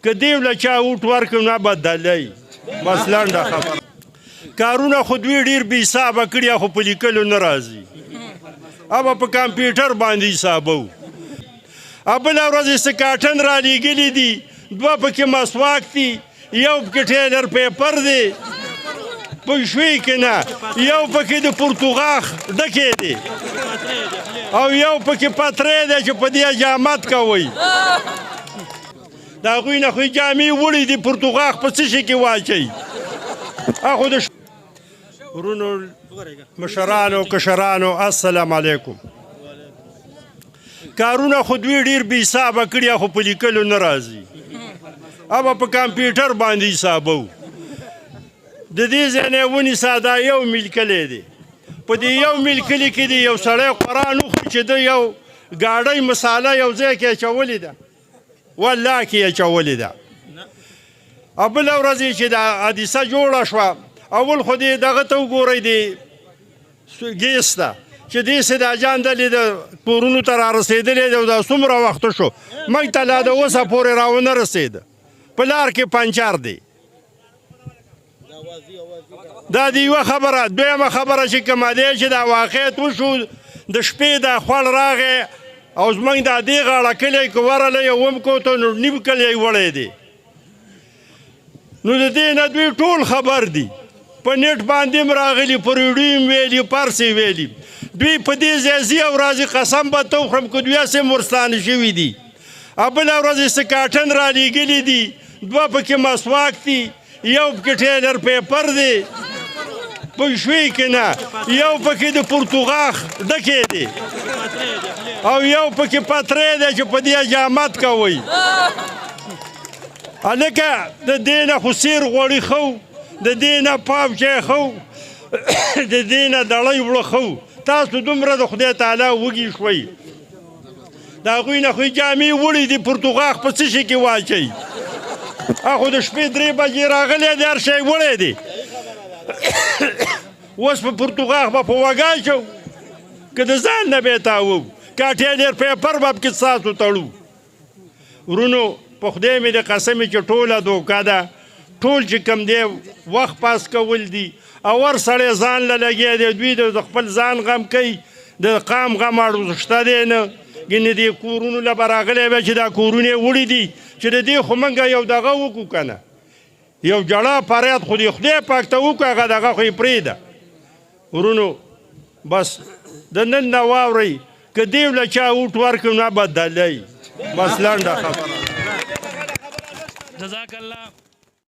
که دیو له چا اوټ ورکړو نه بدلی بس لنډه خبره کارونه خو دوی ډېر بې حسابه کړي خو په لیکلو نه راځي ابه په کمپیوټر باندې حسابو بله ورځ سکاټن رالیږلي دي دوه پکې مسواک دي یو پکې ټیلر پیپر دی پوه شوې که نه یو پکې د پرتوغاښ ډکې دی او یو پکې پتری دی چې په دې حجامت کوئ د هغوی نه خو جامې وړي دي پرتوغاښ په څه شي کې واچوي خو د ورونو مشرانو کشرانو السلام علیکم کارونه خو دوی ډېر بې حسابه کړي خو په لیکلو نه راځي ابه په کمپیوټر باندې حسابو د دې ځای نه یې ونیسه دا یو میل کلی دی په دې یو میل کلي کې دی یو سړی قرآن وخوري چې ده یو ګاډۍ مساله یو ځای کې اچولې ده والله کې اچولې ده او بله ورځ چې دا حادثه جوړه شوه اول خو دې دغه ته وګورئ د ګیس ته چې دې سداجان دلې د کورونو ته رارسېدلی دی او دا څومره وخته شو موږ ته لا د اوسه پورې راونه رسېده په لار کې پنچر دی دا د یوه خبره دویمه خبره چې کومه دی چې دا واقعیت وشو د شپې دا خوړ راغی او زموږ دا دې غاړه کلی که ورلی اوم کوته نو نیم کلی وړی دی نو د دې نه دوی ټول خبر دي په نیټ باندې هم راغلي په ریډیو هم ویلي پرس یې ویلي دوی په دې ځای ځي او راځي قسم به ته وخورم که دوی هسې هم ورستانه شوي دي بله ورځ سکاټن رالیږلي دي دوه پکې مسواک دي یو پکې ټیلر پیپر دی پوه شوې که نه یو پکې د پرتوغاښ ډکې دی او یو پکې پتری دی چې په دې حجامت کوئ هلکه د دې نه خو سیر غوړي ښه د دې نه پاپ شی ښه د دې نه دړی وړه ښه تاسو دومره د خدای تعالی وږي شوئ د هغوی نه خو جامې وړي دي پرتوغاښ په څه شي کې واچوي خو د شپې 3 بجې راغلی دی هر شی وړی دی اوس په پرتوغاښ به په وږا شو که د ځان نه به یې تاوو که ټیلر پیپر به پکې ستاسو تړو ورونو په خدای مې د قسمې چې ټوله دوکه ده ټول چې کوم دی وخت پاس کول دي او ور سړی ځان له لګیا دی دوی د خپل ځان غم کوي د قام غم اړو شته دی نه ګینې دې کورونو له به راغلی به چې دا کورونه یې وړي دي چې د دې خو موږ یو دغه وکړو که نه یو جړه فریاد خو دې خدای پاک ته وکړو هغه دغه خو یې پرېږده ورونو بس د نن نه واورئ که دیو له چا اوټ ورکړو نه بدلی بس لنډه خبره جزاک الله